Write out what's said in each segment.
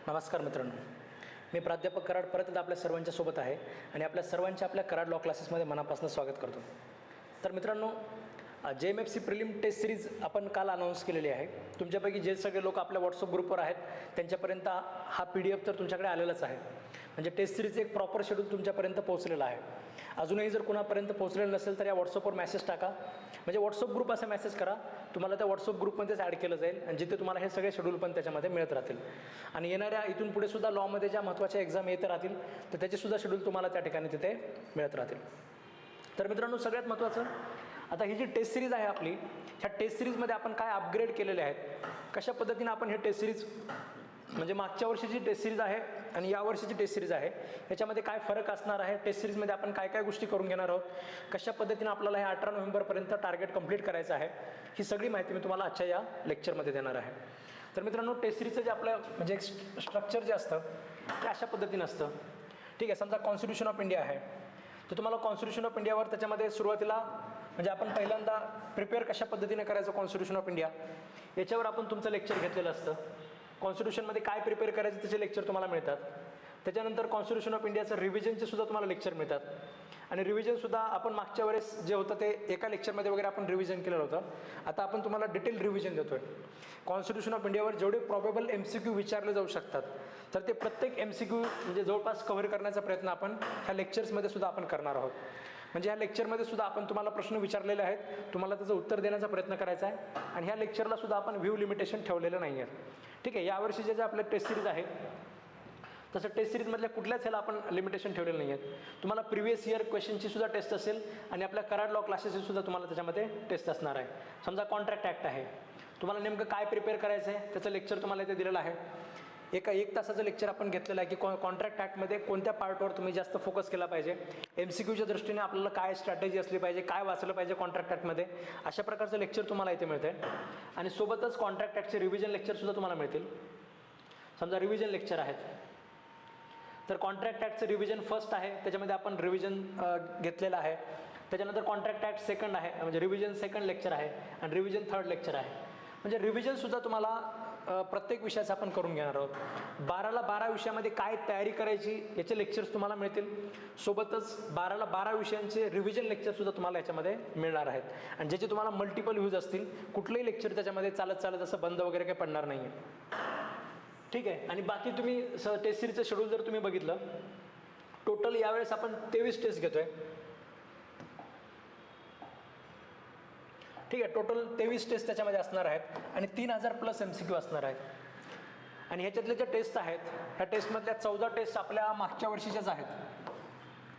नमस्कार मित्रांनो, मी प्राध्यापक कराड परत एकदा आपल्या सर्वांच्या सोबत आहे आणि आपल्या सर्वांच्या आपल्या कराड लॉ क्लासेसमध्ये मनापासून स्वागत करतो. तर मित्रांनो, JMFC प्रिलिम टेस्ट सिरीज आपण काल अनाऊन्स केलेली आहे. तुमच्यापैकी जे सगळे लोक आपल्या व्हॉट्सअप ग्रुपवर आहेत त्यांच्यापर्यंत हा PDF तर तुमच्याकडे आलेलाच आहे. म्हणजे टेस्ट सिरीजचं एक प्रॉपर शेड्यूल तुमच्यापर्यंत पोहोचलेलं आहे. अजूनही जर कोणापर्यंत पोहोचलेलं नसेल तर या व्हॉट्सअपवर मेसेज टाका. म्हणजे व्हॉट्सअप ग्रुप असा मेसेज करा, तुम्हाला त्या व्हॉट्सअप ग्रुपमध्येच ॲड केलं जाईल आणि जिथे तुम्हाला हे सगळे शेड्यूल पण त्याच्यामध्ये मिळत राहतील. आणि येणाऱ्या इथून पुढे सुद्धा लॉमध्ये ज्या महत्त्वाच्या एक्झाम येत राहतील तर त्याचेसुद्धा शेड्यूल तुम्हाला त्या ठिकाणी तिथे मिळत राहतील. तर मित्रांनो, सगळ्यात महत्त्वाचं, आता ही जी टेस्ट सिरीज आहे आपली, ह्या टेस्ट सिरीजमध्ये आपण काय अपग्रेड केलेले आहेत, कशा पद्धतीनं आपण हे टेस्ट सिरीज, म्हणजे मागच्या वर्षीची टेस्ट सिरीज आहे आणि या वर्षीची टेस्ट सिरीज आहे, याच्यामध्ये काय फरक असणार आहे, टेस्ट सिरीजमध्ये आपण काय काय गोष्टी करून घेणार आहोत, कशा पद्धतीनं आपल्याला हे 18 नोव्हेंबरपर्यंत टार्गेट कंप्लीट करायचं आहे, ही सगळी माहिती मी तुम्हाला आजच्या या लेक्चरमध्ये देणार आहे. तर मित्रांनो, टेस्ट सिरीजचं जे आपलं म्हणजे स्ट्रक्चर जे असतं ते अशा पद्धतीनं असतं. ठीक आहे, समजा कॉन्स्टिट्यूशन ऑफ इंडिया आहे, तर तुम्हाला कॉन्स्टिट्यूशन ऑफ इंडियावर त्याच्यामध्ये सुरुवातीला म्हणजे आपण पहिल्यांदा प्रिपेअर कशा पद्धतीने करायचं कॉन्स्टिट्यूशन ऑफ इंडिया याच्यावर आपण तुमचं लेक्चर घेतलेलं असतं. कॉन्स्टिट्यूशनमध्ये काय प्रिपेअर करायचं त्याचे लेक्चर तुम्हाला मिळतात. त्याच्यानंतर कॉन्स्टिट्यूशन ऑफ इंडियाचं रिव्हिजनचे सुद्धा तुम्हाला लेक्चर मिळतात. आणि रिव्हिजनसुद्धा आपण मागच्या वेळेस जे होतं ते एका लेक्चरमध्ये वगैरे आपण रिव्हिजन केलेलं होतं. आता आपण तुम्हाला डिटेल रिव्हिजन देतो आहे. कॉन्स्टिट्यूशन ऑफ इंडियावर जेवढे प्रॉबेबल MCQ विचारले जाऊ शकतात तर ते प्रत्येक MCQ म्हणजे जवळपास कव्हर करण्याचा प्रयत्न आपण ह्या लेक्चर्समध्ये सुद्धा आपण करणार आहोत. म्हणजे ह्या लेक्चरमध्ये सुद्धा आपण तुम्हाला प्रश्न विचारलेले आहेत, तुम्हाला त्याचं उत्तर देण्याचा प्रयत्न करायचा आहे. आणि ह्या लेक्चरला सुद्धा आपण व्ह्यू लिमिटेशन ठेवलेलं नाही आहे. ठीक आहे, यावर्षीचे जे आपले टेस्ट सिरीज आहे तसं टेस्ट सिरीजमधल्या कुठल्याच ह्याला आपण लिमिटेशन ठेवलेलं नाही आहेत. तुम्हाला प्रिव्हियस इयर क्वेश्चनची सुद्धा टेस्ट असेल आणि आपल्या कराड लॉ क्लासेसची सुद्धा तुम्हाला त्याच्यामध्ये टेस्ट असणार आहे. समजा कॉन्ट्रॅक्ट ॲक्ट आहे, तुम्हाला नेमकं काय प्रिपेअर करायचं आहे त्याचं लेक्चर तुम्हाला इथे दिलेलं आहे. एक तासाचं लेक्चर आपण घेतलेलं आहे की कॉन्ट्रॅक्ट ॲक्टमध्ये कोणत्या पार्टवर तुम्ही जास्त फोकस केला पाहिजे, MCQच्या दृष्टीने आपल्याला काय स्ट्रॅटेजी असली पाहिजे, काय वाचलं पाहिजे कॉन्ट्रॅक्ट ॲक्टमध्ये, अशा प्रकारचं लेक्चर तुम्हाला इथे मिळतं आहे. आणि सोबतच कॉन्ट्रॅक्ट ॲक्टचे रिव्हिजन लेक्चरसुद्धा तुम्हाला मिळतील. समजा रिव्हिजन लेक्चर आहेत, तर कॉन्ट्रॅक्ट ॲक्टचं रिव्हिजन फर्स्ट आहे, त्याच्यामध्ये आपण रिव्हिजन घेतलेलं आहे. त्याच्यानंतर कॉन्ट्रॅक्ट ॲक्ट सेकंड आहे, म्हणजे रिव्हिजन सेकंड लेक्चर आहे आणि रिव्हिजन थर्ड लेक्चर आहे. म्हणजे रिव्हिजनसुद्धा तुम्हाला प्रत्येक विषयाचं आपण करून घेणार आहोत. 12ला 12 विषयामध्ये काय तयारी करायची याचे लेक्चर्स तुम्हाला मिळतील. सोबतच 12ला 12 विषयांचे रिव्हिजन लेक्चरसुद्धा तुम्हाला याच्यामध्ये मिळणार आहेत आणि ज्याचे तुम्हाला मल्टिपल यूज असतील. कुठलंही लेक्चर त्याच्यामध्ये चालत असं बंद वगैरे काही पडणार नाही आहे. ठीक आहे, आणि बाकी तुम्ही टेस्ट सिरीजचं शेड्यूल जर तुम्ही बघितलं, टोटल यावेळेस आपण 23 टेस्ट घेतो आहे. ठीक आहे, टोटल 23 टेस्ट त्याच्यामध्ये असणार आहेत आणि 3000+ MCQ असणार आहेत. आणि ह्याच्यातल्या ज्या टेस्ट आहेत, ह्या टेस्टमधल्या 14 टेस्ट आपल्या मागच्या वर्षीच्याच आहेत,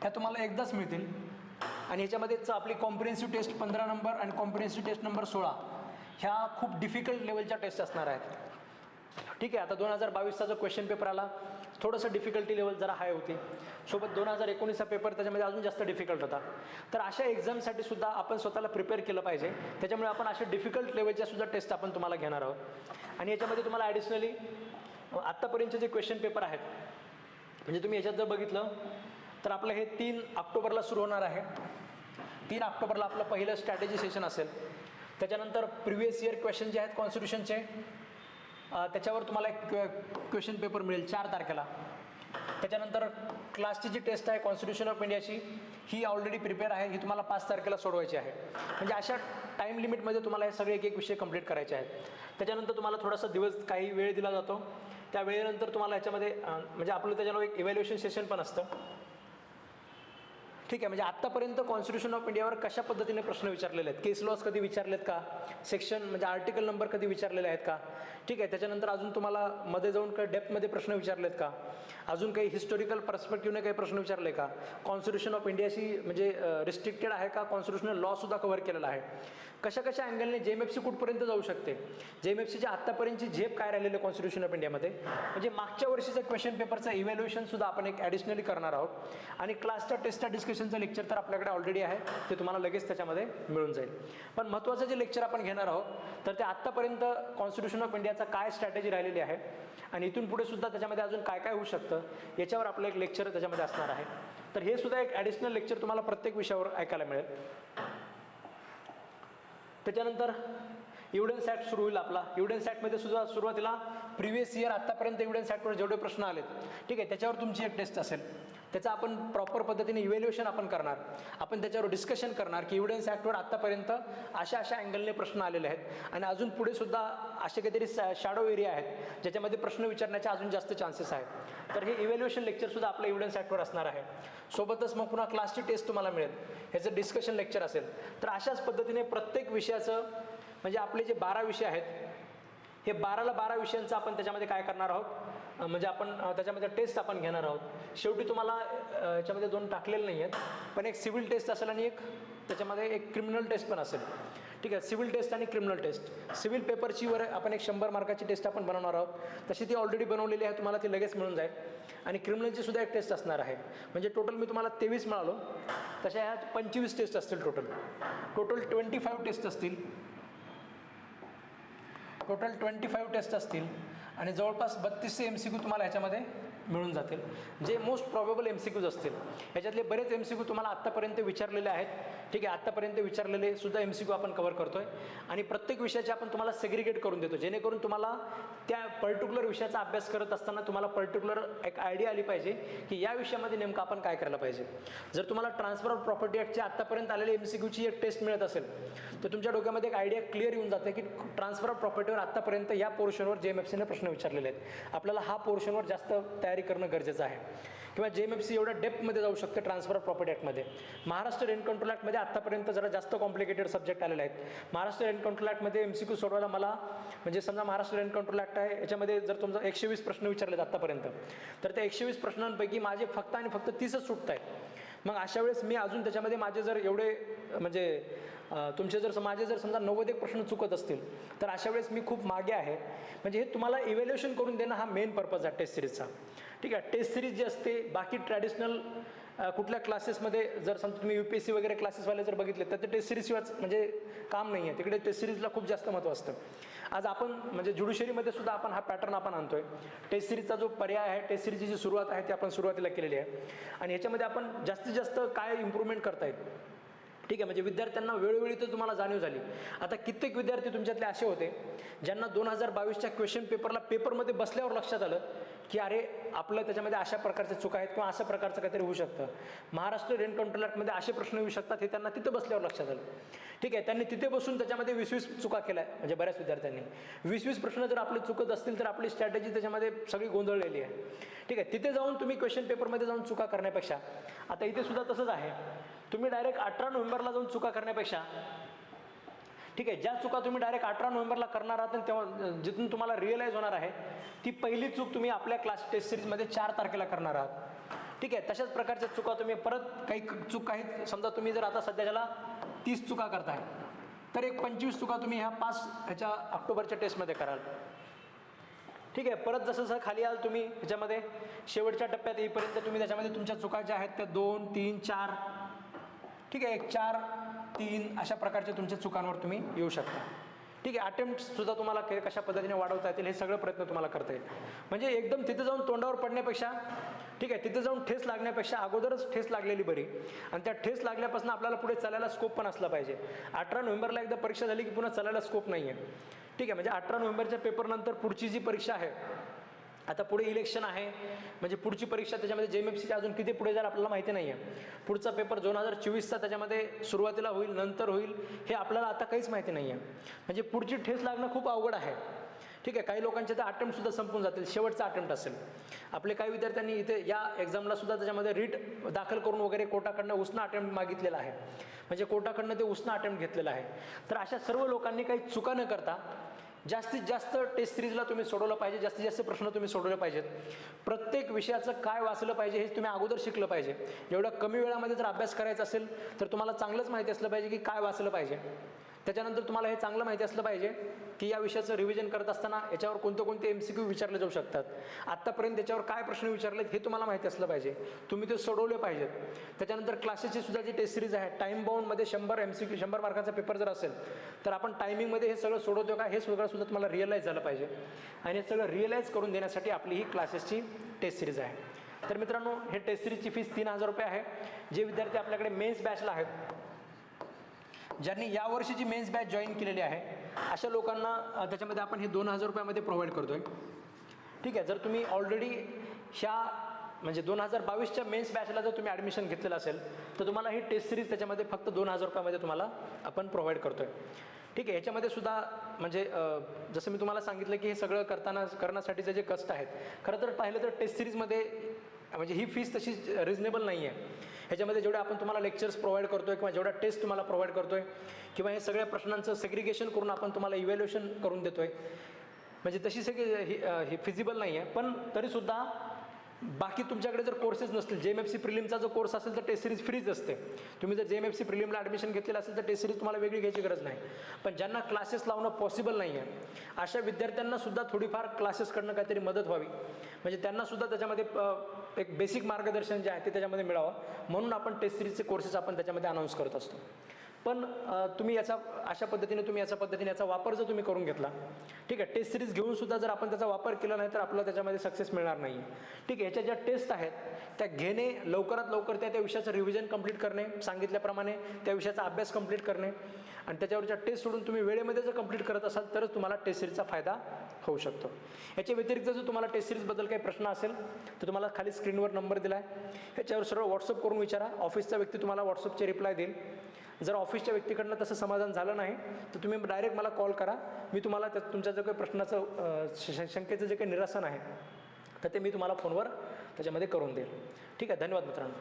ह्या तुम्हाला एकदाच मिळतील. आणि ह्याच्यामध्येच आपली कॉम्प्रिहेन्सिव्ह टेस्ट 15 नंबर आणि कॉम्प्रिहेन्सिव्ह टेस्ट नंबर 16 ह्या खूप डिफिकल्ट लेवलच्या टेस्ट असणार आहेत. ठीक आहे, आता 2022चा जो क्वेश्चन पेपर आला थोडंसं डिफिकल्टी लेवल जरा हाय होती. सोबत 2019चा पेपर त्याच्यामध्ये अजून जास्त डिफिकल्ट होता. तर अशा एक्झामसाठी सुद्धा आपण स्वतःला प्रिपेअर केलं पाहिजे. त्याच्यामुळे आपण अशा डिफिकल्ट लेवलच्या सुद्धा टेस्ट आपण तुम्हाला घेणार आहोत. आणि याच्यामध्ये तुम्हाला ॲडिशनली आत्तापर्यंतचे जे क्वेश्चन पेपर आहेत, म्हणजे तुम्ही याच्यात जर बघितलं तर आपलं हे 3 ऑक्टोबरला सुरू होणार आहे. 3 ऑक्टोबरला आपलं पहिलं स्ट्रॅटेजी सेशन असेल. त्याच्यानंतर प्रिव्हियस इयर क्वेश्चन जे आहेत कॉन्स्टिट्यूशनचे, त्याच्यावर तुम्हाला एक क्वेश्चन पेपर मिळेल 4 तारखेला. त्याच्यानंतर क्लासची जी टेस्ट आहे कॉन्स्टिट्यूशन ऑफ इंडियाची, ही ऑलरेडी प्रिपेअर आहे, ही तुम्हाला 5 तारखेला सोडवायची आहे. म्हणजे अशा टाईम लिमिटमध्ये तुम्हाला हे सगळे एक विषय कंप्लीट करायचे आहेत. त्याच्यानंतर तुम्हाला थोडासा दिवस काही वेळ दिला जातो. त्या वेळेनंतर तुम्हाला याच्यामध्ये म्हणजे आपलं त्याच्यावर एक इव्हॅल्युएशन सेशन पण असतं. ठीक आहे, म्हणजे आत्तापर्यंत कॉन्स्टिट्यूशन ऑफ इंडियावर कशा पद्धतीने प्रश्न विचारलेले आहेत, केस लॉज कधी विचारलेत का, सेक्शन म्हणजे आर्टिकल नंबर कधी विचारलेले आहेत का. ठीक आहे, त्याच्यानंतर अजून तुम्हाला मध्ये जाऊन काही डेप्थमध्ये प्रश्न विचारलेत का, अजून काही हिस्टॉरिकल पर्स्पेक्टिव्हने काही प्रश्न विचारले का, कॉन्स्टिट्यूशन ऑफ इंडियाशी म्हणजे रिस्ट्रिक्टेड आहे का, कॉन्स्टिट्यूशनल लॉसुद्धा कव्हर केलेला आहे, कशा कशा अँगलने JMFC कुठपर्यंत जाऊ शकते, JMFCची आत्तापर्यंतची झेप काय राहिलेलं कॉन्स्टिट्यूशन ऑफ इंडियामध्ये, म्हणजे मागच्या वर्षीचं क्वेश्चन पेपरचं इव्हॅल्युएशनसुद्धा आपण एक ॲडिशनली करणार आहोत. आणि क्लासच्या टेस्टच्या डिस्कशनचं लेक्चर तर आपल्याकडे ऑलरेडी आहे, ते तुम्हाला लगेच त्याच्यामध्ये मिळून जाईल. पण महत्त्वाचं जे लेक्चर आपण घेणार आहोत तर ते आत्तापर्यंत कॉन्स्टिट्यूशन ऑफ इंडियाचा काय स्ट्रॅटेजी राहिलेली आहे आणि इथून पुढे सुद्धा त्याच्यामध्ये अजून काय काय होऊ शकतं याच्यावर आपलं एक लेक्चर त्याच्यामध्ये असणार आहे. तर हे सुद्धा एक ॲडिशनल लेक्चर तुम्हाला प्रत्येक विषयावर ऐकायला मिळेल. त्याच्यानंतर एव्हिडन्स ॲक्ट सुरू होईल आपला. एव्हिडन्स ॲक्टमध्ये सुद्धा सुरुवातीला प्रिव्हियस इयर आत्तापर्यंत एव्हिडन्स ॲक्टवर जेवढे प्रश्न आलेत, ठीक आहे, त्याच्यावर तुमची एक टेस्ट असेल. त्याचं आपण प्रॉपर पद्धतीने इव्हॅल्युएशन आपण करणार, आपण त्याच्यावर डिस्कशन करणार की एव्हिडन्स ॲक्टवर आत्तापर्यंत अशा अशा अँगलने प्रश्न आलेले आहेत आणि अजून पुढे सुद्धा असे काहीतरी शॅडो एरिया आहेत ज्याच्यामध्ये प्रश्न विचारण्याचे अजून जास्त चान्सेस आहेत. तर हे इव्हॅल्युएशन लेक्चरसुद्धा आपलं एव्हिडन्स ॲक्टवर असणार आहे. सोबतच मग पुन्हा क्लासची टेस्ट तुम्हाला मिळेल, ह्याचं डिस्कशन लेक्चर असेल. तर अशाच पद्धतीने प्रत्येक विषयाचं म्हणजे आपले जे 12 विषय आहेत, हे 12ला 12 विषयांचं आपण त्याच्यामध्ये काय करणार आहोत, म्हणजे आपण त्याच्यामध्ये टेस्ट आपण घेणार आहोत. शेवटी तुम्हाला याच्यामध्ये 2 टाकलेले नाही आहेत, पण एक सिव्हिल टेस्ट असेल आणि एक त्याच्यामध्ये एक क्रिमिनल टेस्ट पण असेल. ठीक आहे, सिव्हिल टेस्ट आणि क्रिमिनल टेस्ट. सिव्हिल पेपरची वर आपण एक 100 मार्काची टेस्ट आपण बनवणार आहोत, तशी ती ऑलरेडी बनवलेली आहे, तुम्हाला ती लगेच मिळून जाईल. आणि क्रिमिनलची सुद्धा एक टेस्ट असणार आहे. म्हणजे टोटल मी तुम्हाला 23 मिळालो, तशा ह्या 25 टेस्ट असतील. टोटल 25 टेस्ट असतील. टोटल 25 टेस्ट असतील आणि जवळपास 3200 MCQ तुम्हाला ह्याच्यामध्ये मिळून जातील, जे मोस्ट प्रॉबेबल MCQज असतील. ह्याच्यातले बरेच MCQ तुम्हाला आत्तापर्यंत विचारलेले आहेत. ठीक आहे, आत्तापर्यंत विचारलेले सुद्धा MCQ आपण कव्हर करतोय आणि प्रत्येक विषयाचे आपण तुम्हाला सेग्रिगेट करून देतो, जेणेकरून तुम्हाला त्या पर्टिक्युलर विषयाचा अभ्यास करत असताना तुम्हाला पर्टिक्युलर एक आयडिया आली पाहिजे की या विषयामध्ये नेमकं आपण काय करायला पाहिजे. जर तुम्हाला ट्रान्सफर ऑफ प्रॉपर्टी ॲक्टच्या आत्तापर्यंत आलेले MCQची एक टेस्ट मिळत असेल तर तुमच्या डोक्यामध्ये एक आयडिया क्लिअर येऊन जाते की ट्रान्सफर ऑफ प्रॉपर्टीवर आत्तापर्यंत या पोर्शनवर JMFCने प्रश्न विचारलेले आहेत. आपल्याला हा पोर्शनवर जास्त तयारी करणं गरजेचं आहे. किंवा JMFC एवढ्या डेप्थमध्ये जाऊ शकते ट्रान्सफर ऑफ प्रॉपर्टी ॲक्टमध्ये. महाराष्ट्र रेंट कंट्रोल ॲक्टमध्ये आत्तापर्यंत जरा जास्त कॉम्प्लिकेटेड सब्जेक्ट आलेले आहेत. महाराष्ट्र रेंट कंट्रोल ॲक्टमध्ये MCQ सोडवायला मला म्हणजे समजा महाराष्ट्र रेंट कंट्रोल ॲक्ट आहे, याच्यामध्ये जर तुमचा 120 प्रश्न विचारलेत आत्तापर्यंत, तर त्या 120 प्रश्नांपैकी माझे फक्त आणि फक्त 30च सुटत आहेत. मग अशा वेळेस मी अजून त्याच्यामध्ये माझे जर एवढे म्हणजे तुमचे जर माझे जर समजा 91 प्रश्न चुकत असतील तर अशा वेळेस मी खूप मागे आहे. म्हणजे हे तुम्हाला इव्हॅल्युएशन करून देणं हा मेन पर्पज आहे टेस्ट सिरीजचा. ठीक आहे, टेस्ट सिरीज जी असते बाकी ट्रॅडिशनल कुठल्या क्लासेसमध्ये जर समजा तुम्ही UPSC वगैरे क्लासेसवाले जर बघितले तर ते टेस्ट सिरीजशिवाय म्हणजे काम नाही आहे. तिकडे टेस्ट सिरीजला खूप जास्त महत्त्व असतं. आज आपण म्हणजे ज्युडिशरीमध्ये सुद्धा आपण हा पॅटर्न आपण आणतोय. टेस्ट सिरीजचा जो पर्याय आहे, टेस्ट सिरीजची जी सुरुवात आहे ती आपण सुरुवातीला केलेली आहे आणि ह्याच्यामध्ये आपण जास्तीत जास्त काय इम्प्रूव्हमेंट करता येईल. ठीक आहे, म्हणजे विद्यार्थ्यांना वेळोवेळी तर तुम्हाला जाणीव झाली. आता कित्येक विद्यार्थी तुमच्यातले असे होते ज्यांना 2022च्या क्वेश्चन पेपरला पेपरमध्ये बसल्यावर लक्षात आलं की अरे आपलं त्याच्यामध्ये अशा प्रकारच्या चुका आहेत किंवा अशा प्रकारचं काहीतरी होऊ शकतं. महाराष्ट्र रेंट कंट्रोल ॲक्टमध्ये असे प्रश्न येऊ शकतात हे त्यांना तिथं बसल्यावर लक्षात आलं. ठीक आहे, त्यांनी तिथे बसून त्याच्यामध्ये 20-20 चुका केल्या. म्हणजे बऱ्याच विद्यार्थ्यांनी 20-20 प्रश्न जर आपले चुकत असतील तर आपली स्ट्रॅटेजी त्याच्यामध्ये सगळी गोंधळलेली आहे. ठीक आहे, तिथे जाऊन तुम्ही क्वेश्चन पेपरमध्ये जाऊन चुका करण्यापेक्षा आता इथे सुद्धा तसंच आहे. तुम्ही डायरेक्ट 18 नोव्हेंबरला जाऊन चुका करण्यापेक्षा, ठीक आहे, ज्या चुका तुम्ही डायरेक्ट 18 नोव्हेंबरला करणार आहात आणि तेव्हा जिथून तुम्हाला रिअलाईज होणार आहे ती पहिली चूक तुम्ही आपल्या क्लास टेस्ट सिरीजमध्ये 4 तारखेला करणार आहात. ठीक आहे, तशाच प्रकारच्या चुका तुम्ही परत काही चूक काही समजा तुम्ही जर आता सध्याच्याला 30 चुका करताय तर एक 25 चुका तुम्ही ह्या 5 ऑक्टोबरच्या टेस्टमध्ये कराल. ठीक आहे, परत जसं जसं खाली याल तुम्ही ह्याच्यामध्ये शेवटच्या टप्प्यात येईपर्यंत तुम्ही त्याच्यामध्ये तुमच्या चुका ज्या आहेत त्या 2, 3, 4, ठीक आहे, 4, 3 अशा प्रकारच्या तुमच्या चुकांवर तुम्ही येऊ शकता. ठीक आहे, अटेम्प्टसुद्धा तुम्हाला कशा पद्धतीने वाढवता येतील हे सगळं प्रयत्न तुम्हाला करता येईल. म्हणजे एकदम तिथे जाऊन तोंडावर पडण्यापेक्षा, ठीक आहे, तिथे जाऊन ठेस लागण्यापेक्षा अगोदरच ठेस लागलेली बरी. आणि त्या ठेस लागल्यापासून आपल्याला पुढे चालायला स्कोप पण असला पाहिजे. 18 नोव्हेंबरला एकदा परीक्षा झाली की पुन्हा चालायला स्कोप नाही आहे. ठीक आहे, म्हणजे 18 नोव्हेंबरच्या पेपरनंतर पुढची जी परीक्षा आहे, आता पुढे इलेक्शन आहे, म्हणजे पुढची परीक्षा त्याच्यामध्ये JMFCच्या अजून किती पुढे जाईल आपल्याला माहिती नाही आहे. पुढचा पेपर 2024चा त्याच्यामध्ये सुरुवातीला होईल, नंतर होईल, हे आपल्याला आता काहीच माहिती नाही आहे. म्हणजे पुढची ठेस लागणं खूप अवघड आहे. ठीक आहे, काही लोकांचे तर अटेम्प्टसुद्धा संपून जातील, शेवटचा अटेम्प्ट असेल. आपले काही विद्यार्थ्यांनी इथे या एक्झामला सुद्धा त्याच्यामध्ये रीट दाखल करून वगैरे कोर्टाकडनं उसनं अटेम्प्ट मागितलेला आहे, म्हणजे कोर्टाकडनं ते उसनं अटेम्प्ट घेतलेला आहे. तर अशा सर्व लोकांनी काही चुका न करता जास्तीत जास्त टेस्ट सिरीजला तुम्ही सोडवलं पाहिजे, जास्तीत जास्त प्रश्न तुम्ही सोडवले पाहिजेत. प्रत्येक विषयाचं काय वाचलं पाहिजे हे तुम्ही अगोदर शिकलं पाहिजे. एवढ्या कमी वेळामध्ये जर अभ्यास करायचा असेल तर तुम्हाला चांगलंच माहिती असलं पाहिजे की काय वाचलं पाहिजे. त्याच्यानंतर तुम्हाला हे चांगलं माहिती असलं पाहिजे की या विषयाचं रिव्हिजन करत असताना याच्यावर कोणते MCQ विचारले जाऊ शकतात, आत्तापर्यंत त्याच्यावर काय प्रश्न विचारलेत हे तुम्हाला माहिती असलं पाहिजे. तुम्ही ते सोडवले पाहिजेत. त्याच्यानंतर क्लासेसची सुद्धा जी टेस्ट सिरीज आहे, टाईम बाउंडमध्ये 100 MCQ 100 मार्काचा पेपर जर असेल तर आपण टायमिंगमध्ये हे सगळं सोडवतो का हे सगळं सुद्धा तुम्हाला रिअलाईज झालं पाहिजे. आणि हे सगळं रिअलाईज करून देण्यासाठी आपली ही क्लासेसची टेस्ट सिरीज आहे. तर मित्रांनो, हे टेस्ट सिरीजची फीस 3000 रुपये आहे. जे विद्यार्थी आपल्याकडे मेन्स बॅचला आहेत ज्यांनी यावर्षीची मेन्स बॅच जॉईन केलेली आहे अशा लोकांना त्याच्यामध्ये आपण हे 2,000 रुपयामध्ये प्रोव्हाइड करतो आहे. ठीक आहे. जर तुम्ही ऑलरेडी ह्या म्हणजे 2022च्या मेन्स बॅचला जर तुम्ही ॲडमिशन घेतलेलं असेल तर तुम्हाला ही टेस्ट सिरीज त्याच्यामध्ये फक्त 2,000 रुपयामध्ये तुम्हाला आपण प्रोव्हाइड करतो आहे. ठीक आहे. याच्यामध्ये सुद्धा म्हणजे जसं मी तुम्हाला सांगितलं की हे सगळं करण्यासाठीचे जे कष्ट आहेत, खरं तर पाहिलं तर टेस्ट सिरीजमध्ये म्हणजे ही फीस तशी रिजनेबल नाही आहे. ह्याच्यामध्ये जेवढे आपण तुम्हाला लेक्चर्स प्रोव्हाइड करतो आहे किंवा जेवढा टेस्ट तुम्हाला प्रोव्हाइड करतो आहे किंवा हे सगळ्या प्रश्नांचं सेग्रिगेशन करून आपण तुम्हाला इव्हॅल्युएशन करून देतो आहे, म्हणजे तशी सगळी ही फिजिबल नाही आहे. पण तरीसुद्धा बाकी तुमच्याकडे जर कोर्सेस नसतील, JMFC प्रिलिमचा जो कोर्स असेल तर टेस्ट सिरीज फ्रीज असते. तुम्ही जर JMFC प्रिलिमला ॲडमिशन घेतलेलं असेल तर टेस्ट सिरीज तुम्हाला वेगळी घ्यायची गरज नाही. पण ज्यांना क्लासेस लावणं पॉसिबल नाही आहे अशा विद्यार्थ्यांना सुद्धा थोडीफार क्लासेसकडनं काहीतरी मदत व्हावी, म्हणजे त्यांना सुद्धा त्याच्यामध्ये एक बेसिक मार्गदर्शन जे आहे ते त्याच्यामध्ये मिळावं म्हणून आपण टेस्ट सिरीजचे कोर्सेस आपण त्याच्यामध्ये अनाऊन्स करत असतो. पण तुम्ही अशा पद्धतीने याचा वापर जर तुम्ही करून घेतला, ठीक आहे, टेस्ट सिरीज घेऊन सुद्धा जर आपण त्याचा वापर केला नाही तर आपल्याला त्याच्यामध्ये सक्सेस मिळणार नाही. ठीक आहे. ह्याच्या ज्या टेस्ट आहेत त्या घेणे, लवकरात लवकर त्या विषयाचं रिव्हिजन कंप्लीट करणे, सांगितल्याप्रमाणे त्या विषयाचा अभ्यास कंप्लीट करणे आणि त्याच्यावरच्या टेस्ट सोडून तुम्ही वेळेमध्ये जर कंप्लीट करत असाल तरच तुम्हाला टेस्ट सिरीजचा फायदा होऊ शकतो. याच्या व्यतिरिक्त जर तुम्हाला टेस्ट सिरीजबद्दल काही प्रश्न असेल तर तुम्हाला खाली स्क्रीनवर नंबर दिला आहे, ह्याच्यावर सरळ व्हॉट्सअप करून विचारा. ऑफिसचा व्यक्ती तुम्हाला व्हॉट्सअपचे रिप्लाय देईल. जर ऑफिसच्या व्यक्तीकडनं तसं समाधान झालं नाही तर तुम्ही डायरेक्ट मला कॉल करा. मी तुम्हाला तुमच्या जो काही प्रश्नाचं शंकेचं जे काही निरसन आहे तर ते मी तुम्हाला फोनवर त्याच्यामध्ये करून देईल. ठीक आहे. धन्यवाद मित्रांनो.